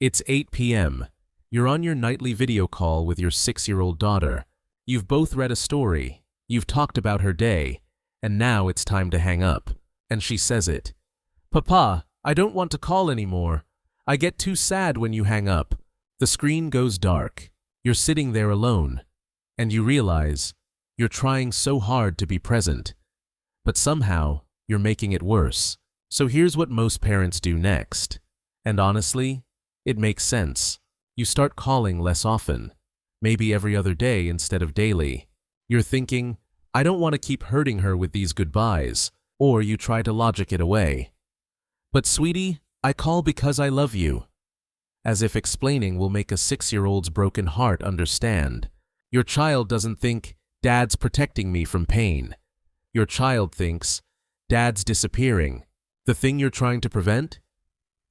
It's 8 p.m. You're on your nightly video call with your 6-year-old daughter. You've both read a story, you've talked about her day, and now it's time to hang up. And she says it. "Papa, I don't want to call anymore. I get too sad when you hang up." The screen goes dark. You're sitting there alone, and you realize you're trying so hard to be present, but somehow you're making it worse. So here's what most parents do next. And honestly, it makes sense. You start calling less often, maybe every other day instead of daily. You're thinking, I don't want to keep hurting her with these goodbyes, or you try to logic it away. But sweetie, I call because I love you. As if explaining will make a 6-year-old's broken heart understand. Your child doesn't think, Dad's protecting me from pain. Your child thinks, Dad's disappearing. The thing you're trying to prevent?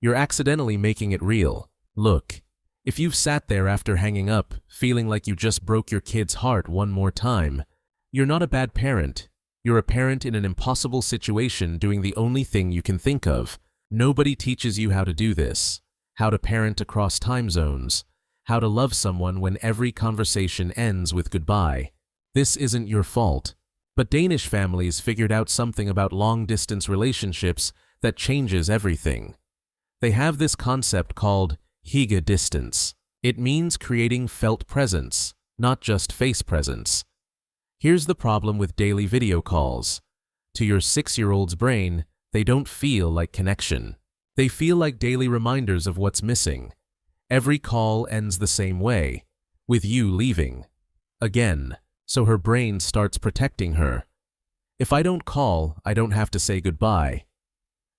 You're accidentally making it real. Look, if you've sat there after hanging up, feeling like you just broke your kid's heart one more time, you're not a bad parent. You're a parent in an impossible situation doing the only thing you can think of. Nobody teaches you how to do this. How to parent across time zones, how to love someone when every conversation ends with goodbye. This isn't your fault, but Danish families figured out something about long-distance relationships that changes everything. They have this concept called hygge distance. It means creating felt presence, not just face presence. Here's the problem with daily video calls. To your 6-year-old's brain, they don't feel like connection. They feel like daily reminders of what's missing. Every call ends the same way, with you leaving. Again, so her brain starts protecting her. If I don't call, I don't have to say goodbye.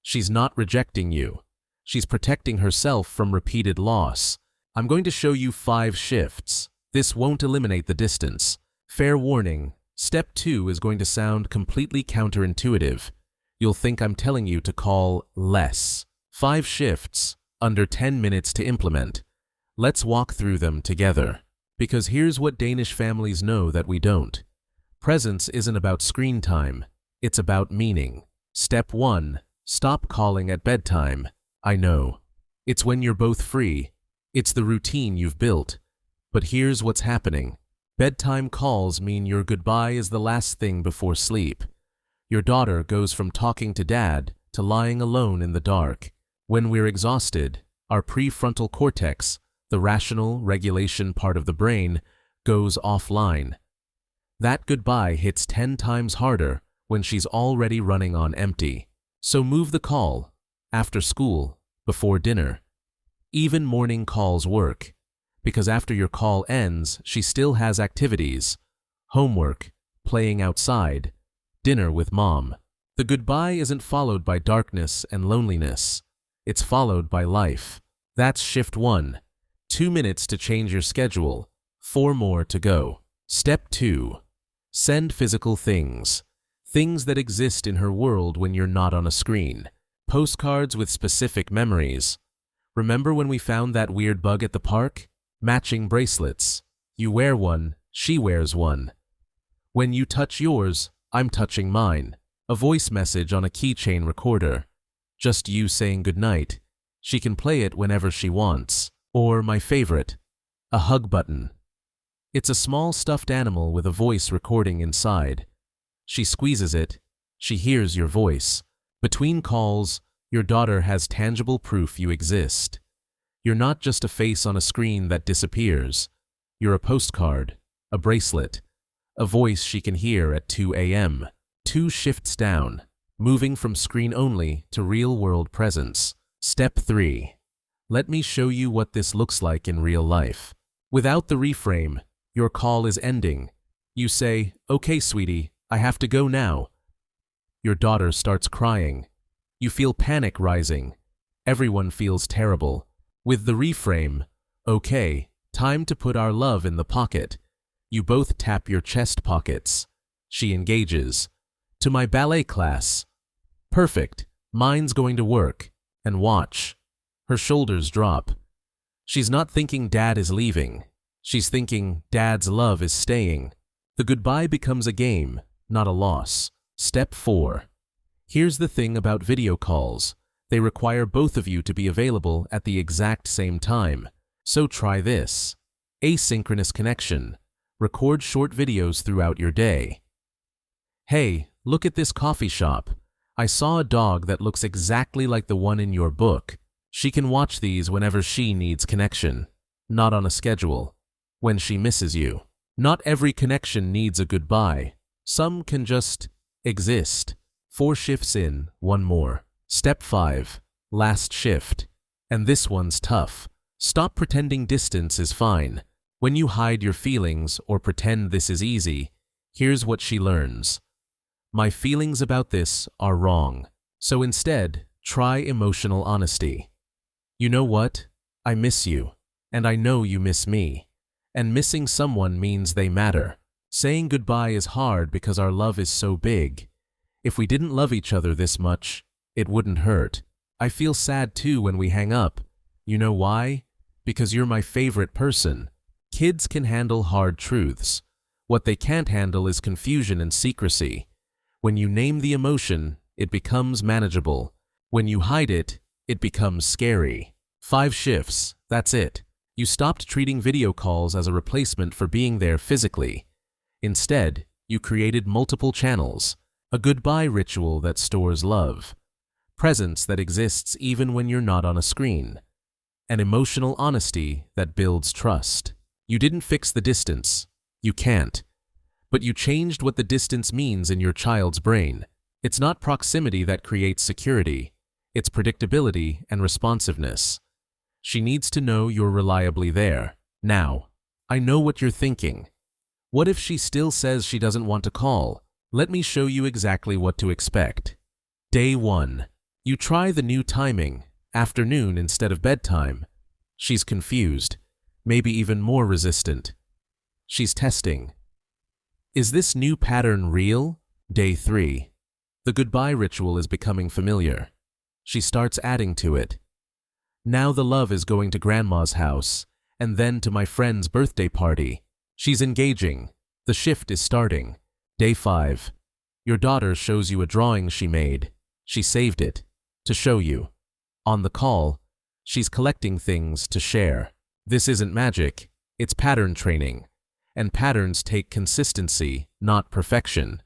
She's not rejecting you. She's protecting herself from repeated loss. I'm going to show you 5 shifts. This won't eliminate the distance. Fair warning, step 2 is going to sound completely counterintuitive. You'll think I'm telling you to call less. 5 shifts, under 10 minutes to implement. Let's walk through them together. Because here's what Danish families know that we don't. Presence isn't about screen time, it's about meaning. Step 1, stop calling at bedtime. I know. It's when you're both free. It's the routine you've built. But here's what's happening. Bedtime calls mean your goodbye is the last thing before sleep. Your daughter goes from talking to Dad to lying alone in the dark. When we're exhausted, our prefrontal cortex, the rational regulation part of the brain, goes offline. That goodbye hits 10 times harder when she's already running on empty. So move the call, after school, before dinner. Even morning calls work, because after your call ends, she still has activities, homework, playing outside, dinner with Mom. The goodbye isn't followed by darkness and loneliness. It's followed by life. That's shift 1. 2 minutes to change your schedule. 4 more to go. Step 2. Send physical things. Things that exist in her world when you're not on a screen. Postcards with specific memories. Remember when we found that weird bug at the park? Matching bracelets. You wear one, she wears one. When you touch yours, I'm touching mine. A voice message on a keychain recorder. Just you saying goodnight. She can play it whenever she wants. Or my favorite, a hug button. It's a small stuffed animal with a voice recording inside. She squeezes it. She hears your voice. Between calls, your daughter has tangible proof you exist. You're not just a face on a screen that disappears. You're a postcard, a bracelet, a voice she can hear at 2 a.m. 2 shifts down. Moving from screen only to real-world presence. Step 3. Let me show you what this looks like in real life. Without the reframe, your call is ending. You say, "Okay, sweetie, I have to go now." Your daughter starts crying. You feel panic rising. Everyone feels terrible. With the reframe, "Okay, time to put our love in the pocket." You both tap your chest pockets. She engages. "To my ballet class." "Perfect. Mine's going to work." And watch. Her shoulders drop. She's not thinking Dad is leaving. She's thinking Dad's love is staying. The goodbye becomes a game, not a loss. Step 4. Here's the thing about video calls. They require both of you to be available at the exact same time. So try this. Asynchronous connection. Record short videos throughout your day. Hey, look at this coffee shop. I saw a dog that looks exactly like the one in your book. She can watch these whenever she needs connection. Not on a schedule. When she misses you. Not every connection needs a goodbye. Some can just exist. 4 shifts in, 1 more. Step 5. Last shift. And this one's tough. Stop pretending distance is fine. When you hide your feelings or pretend this is easy, here's what she learns. My feelings about this are wrong. So instead, try emotional honesty. You know what? I miss you. And I know you miss me. And missing someone means they matter. Saying goodbye is hard because our love is so big. If we didn't love each other this much, it wouldn't hurt. I feel sad too when we hang up. You know why? Because you're my favorite person. Kids can handle hard truths. What they can't handle is confusion and secrecy. When you name the emotion, it becomes manageable. When you hide it, it becomes scary. 5 shifts, that's it. You stopped treating video calls as a replacement for being there physically. Instead, you created multiple channels. A goodbye ritual that stores love. Presence that exists even when you're not on a screen. And emotional honesty that builds trust. You didn't fix the distance. You can't. But you changed what the distance means in your child's brain. It's not proximity that creates security. It's predictability and responsiveness. She needs to know you're reliably there. Now, I know what you're thinking. What if she still says she doesn't want to call? Let me show you exactly what to expect. Day 1. You try the new timing, afternoon instead of bedtime. She's confused, maybe even more resistant. She's testing. Is this new pattern real? Day 3. The goodbye ritual is becoming familiar. She starts adding to it. Now the love is going to grandma's house, and then to my friend's birthday party. She's engaging. The shift is starting. Day 5. Your daughter shows you a drawing she made. She saved it. To show you. On the call, she's collecting things to share. This isn't magic. It's pattern training. And patterns take consistency, not perfection.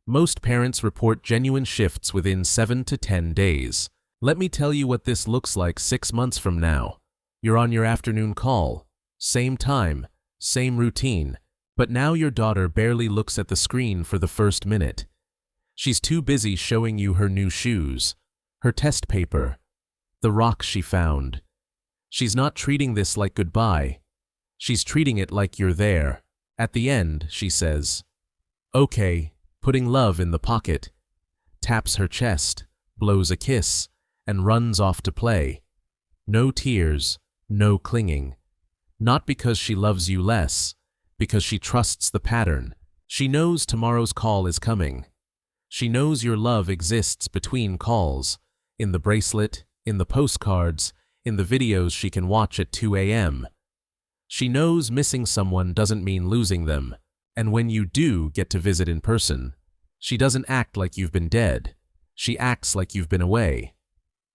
Most parents report genuine shifts within 7 to 10 days. Let me tell you what this looks like 6 months from now. You're on your afternoon call. Same time, same routine. But now your daughter barely looks at the screen for the first minute. She's too busy showing you her new shoes, her test paper, the rock she found. She's not treating this like goodbye. She's treating it like you're there. At the end, she says, "Okay," putting love in the pocket, taps her chest, blows a kiss, and runs off to play. No tears, no clinging. Not because she loves you less, because she trusts the pattern. She knows tomorrow's call is coming. She knows your love exists between calls, in the bracelet, in the postcards, in the videos she can watch at 2 a.m. She knows missing someone doesn't mean losing them, and when you do get to visit in person, she doesn't act like you've been dead. She acts like you've been away.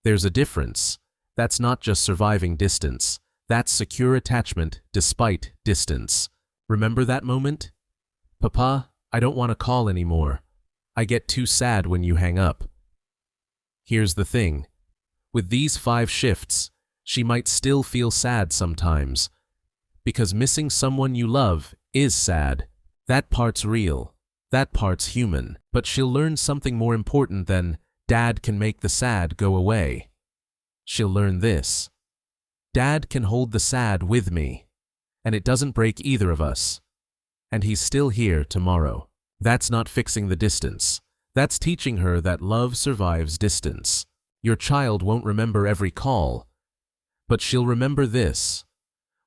There's a difference. That's not just surviving distance. That's secure attachment despite distance. Remember that moment? "Papa, I don't want to call anymore. I get too sad when you hang up." Here's the thing. With these 5 shifts, she might still feel sad sometimes. Because missing someone you love is sad. That part's real. That part's human. But she'll learn something more important than Dad can make the sad go away. She'll learn this. Dad can hold the sad with me. And it doesn't break either of us. And he's still here tomorrow. That's not fixing the distance. That's teaching her that love survives distance. Your child won't remember every call. But she'll remember this.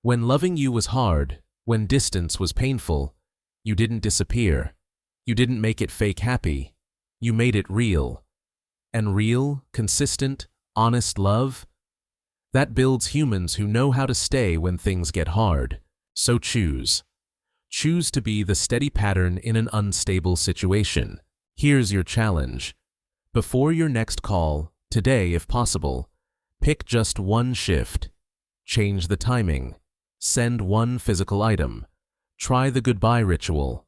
When loving you was hard, when distance was painful, you didn't disappear. You didn't make it fake happy. You made it real. And real, consistent, honest love? That builds humans who know how to stay when things get hard. So choose. Choose to be the steady pattern in an unstable situation. Here's your challenge. Before your next call, Today, if possible, pick just one shift. Change the timing. Send one physical item. Try the goodbye ritual.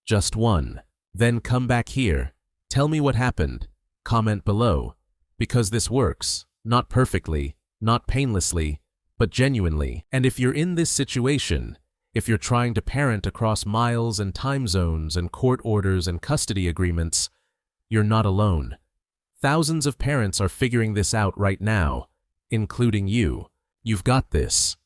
Just one. Then come back here. Tell me what happened. Comment below. Because this works. Not perfectly, not painlessly, but genuinely. And if you're in this situation, if you're trying to parent across miles and time zones and court orders and custody agreements, you're not alone. Thousands of parents are figuring this out right now, including you. You've got this.